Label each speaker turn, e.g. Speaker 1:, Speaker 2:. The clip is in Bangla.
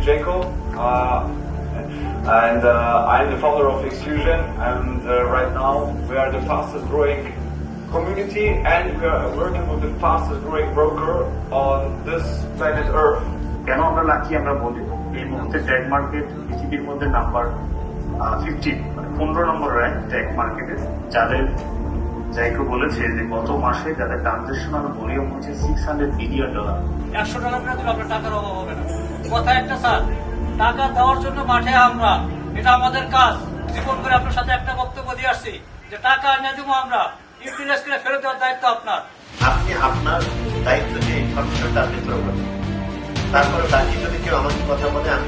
Speaker 1: Jaco, and I'm the founder of Exfusion, and right now we are the fastest growing community, and we are working with the fastest growing broker on this planet Earth.
Speaker 2: কেন আমরা লাকি আমরা বলি এই মুহূর্তে ট্যাগ মার্কেট পৃথিবীর মধ্যে নাম্বার 15 মানে 15 নম্বর র্যাঙ্ক ট্যাগ মার্কেটে, যাদের জাইকো বলেছে যে গত মাসে যাদের ট্রানজেকশনাল ভলিউম হচ্ছে $600 বিলিয়ন।
Speaker 3: $100 করে দিলে আপনার টাকার অভাব হবে না। কথা একটা স্যার, টাকা দেওয়ার জন্য মাঠে আমরা, এটা আমাদের কাজ। জীবন করে আপনার সাথে একটা বক্তব্য দিয়ে আসছি যে টাকা এনে দেবো আমরা, ইউটিলাইজ করে ফেরত দেওয়ার দায়িত্ব আপনার।
Speaker 4: আপনি আপনার দায়িত্ব নিয়ে ইনফরমেশনটা আপনি প্রয়োগ করবেন, তারপরে বাকি যদি কেউ আমাকে কথা বলে আমি